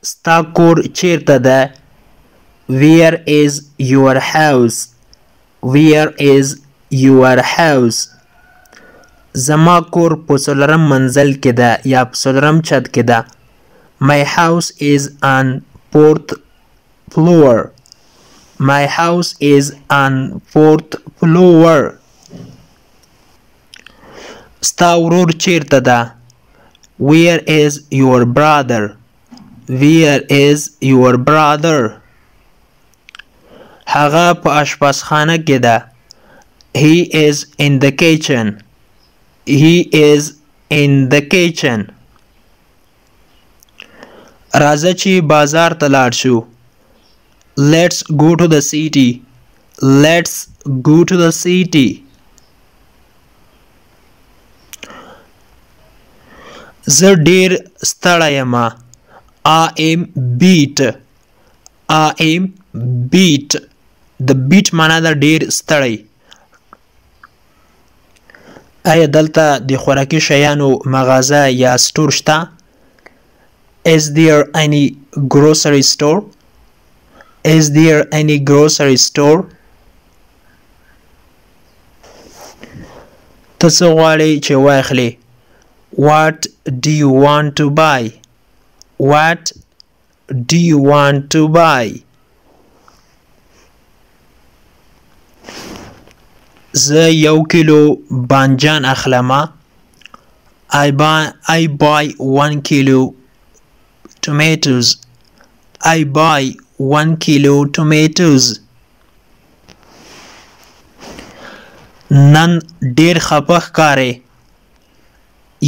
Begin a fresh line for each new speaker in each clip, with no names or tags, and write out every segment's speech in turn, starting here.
ستا کور چیرته ده؟ Where is your house? Where is your house? زما کور په څلورم منزل کې ده یا په څلورم چت کې ده. My house is on 4th floor. My house is on 4th floor. ستا ورور چیرته ده؟ Where is your brother? Where is your brother? هغه په اشپزخانه کې ده. He is in the kitchen. He is in the kitchen. راځه چې بازار ته لاړ شو. Let's go to the city. Let's go to the city. زه ډیر ستړی یم. I am beat. I am beat. د beat معنا ده ډیر ستړی. آیا دلته د خوراکي شیانو مغازه یا سټور شته؟ Is there any grocery store? Is there any grocery store? ته څه غواړې چې واخلې؟ What do you want to buy? What do you want to buy? زه 1 کیلو بانجان اخلمه. I buy 1 kilo tomatoes. I buy 1 kilo tomatoes. نن ډیر خپه ښکارې.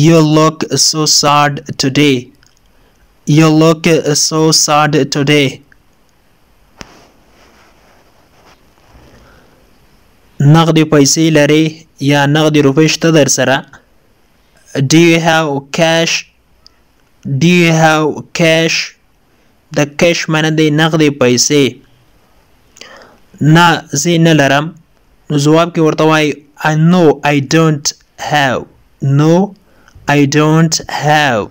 You look so sad today. You look so sad today. نغدي پیسې لري یا نغدي روپۍ شته در سره؟ Do you have cash? Do you have cash? د cash معنی دی نغدي پیسې. نه زه نه لرم. نو جواب کې ورته وایي No I don't have. No I don't have.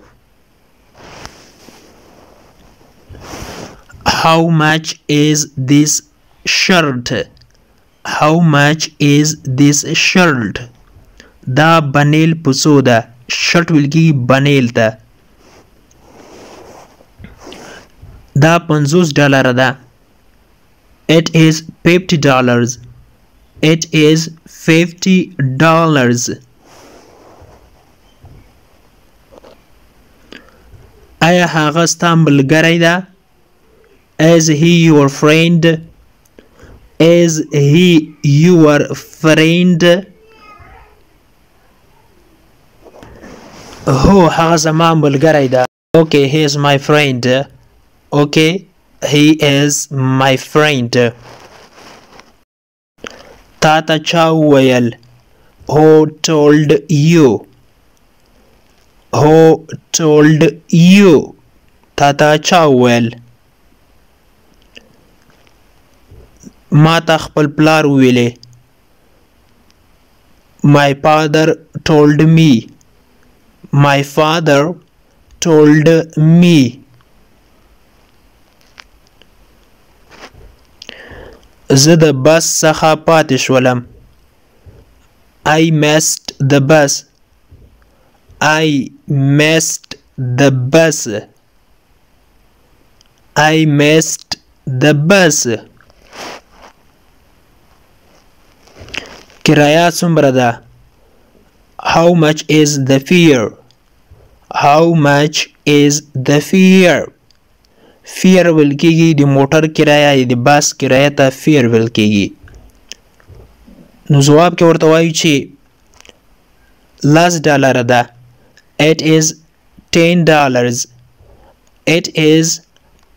How much is this shirt? How much is this shirt? دا بنیل پسو ده. شرط ویل بنیل ده. دا $50 ده. It is $50. It is $50. آیا هغه ستا ملګری ده؟ Is he your friend? Is he your friend? هو هغه زما ملګری ده. Okay, he is my friend. Okay, he is my friend. تا ته چا وویل؟ Who told you? Who told you? تا ته چا وویل؟ ما ته خپل پلار وویلې. My father told me. My father told me. زه د بس څخه پاتې شولم. I missed the bus. I missed the bus. I missed the bus. کرایه څومره ده؟ How much is the fare? How much is the fare? فیر ویل کېږي د موټر کرایه د بس کرایه ته فیر ویل کېږي. نو جواب کې ورته وایو چې $10 ده. It is $10. It is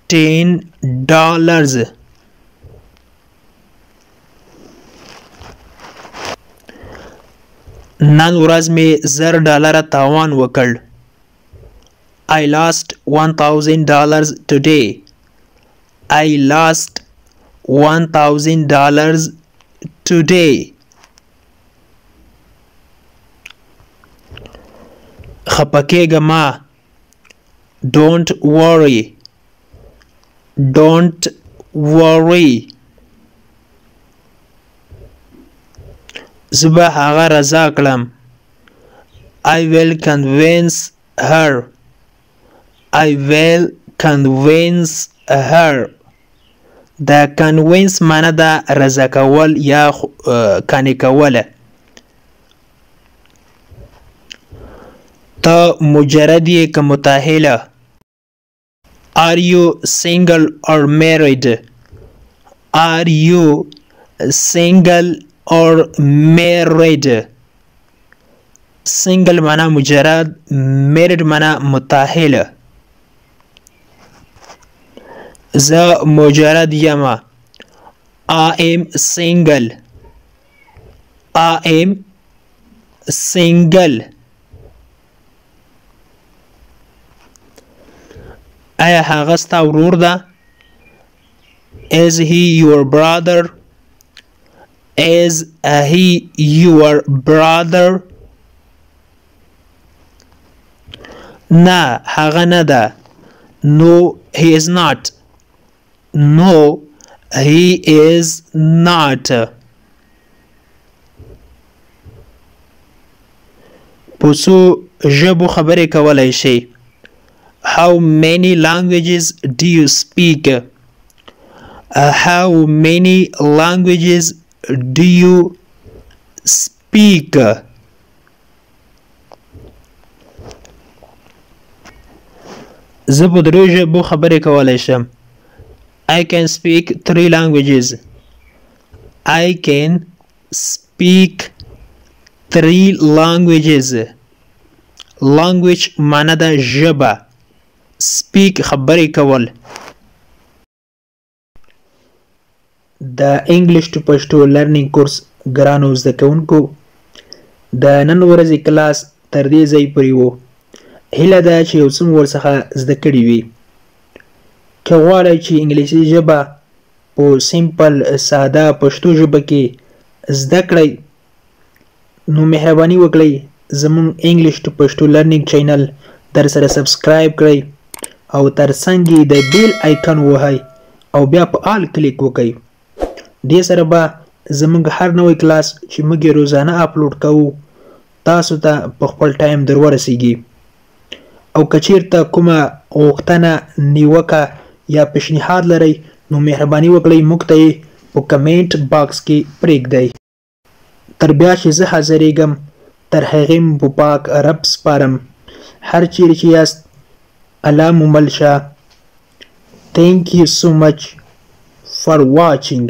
$10. نن ورځ مې $10 تاوان وکړ. I lost $1,000 today. I lost $1,000 today. خپه کېږه مه. Don't worry. don't worry. زبا هغه رضا کړم. I will convince her. I will convince her. دا convince معنی دا رضا کول یا قانع کوله. ته مجرد یې که متأهله. Are you single or married? Are you single or married? Single معنی مجرد، married معنی متأهله. زه مجرد یم. I am single. I am single. آیا هغه ستا ورور ده؟ Is he your brother? Is he your brother? نه هغه نه ده. No he is not. No he is not. په څو ژبو خبرې کولی شي؟ How many languages do you speak? How many languages do you speak? زه په درې ژبو خبرې کولی شم. I can speak 3 languages. I can speak 3 languages. Language معنی ده ژبه. Speak خبرې کول. د انګلیش ټو پښتو لرنینګ کورس ګرانو زده کوونکو، د نن ورځې کلاس تر دې ځای پورې و. هیله ده چې یو څه مو ورڅخه زده کړي وي. که غواړئ چې انګلیسي ژبه په سمپل ساده پښتو ژبه کې زده کړئ، نو مهرباني وکړئ زموږ انګلیش ټو پښتو لرنینګ چینل در سره سبسکرایب کړئ او ترڅنګ یې د بیل آیکن ووهئ او بیا په آل کلیک وکړئ. دې سره به زموږ هر نوی کلاس چې موږ یې روزانه اپلوډ کوو تاسو ته په خپل ټایم در ورسیږي. او که چیرته کومه غوښتنه، نیوکه یا پیشنهاد لرئ نو مهرباني وکړئ موږ ته یې په کمنټ باکس کې پرېږدئ. تر بیا چې زه حاضرېږم تر هغې مو په پاک رب سپارم. هر چیرې چې یاست الله مو مل شه. Thank you so much for watching.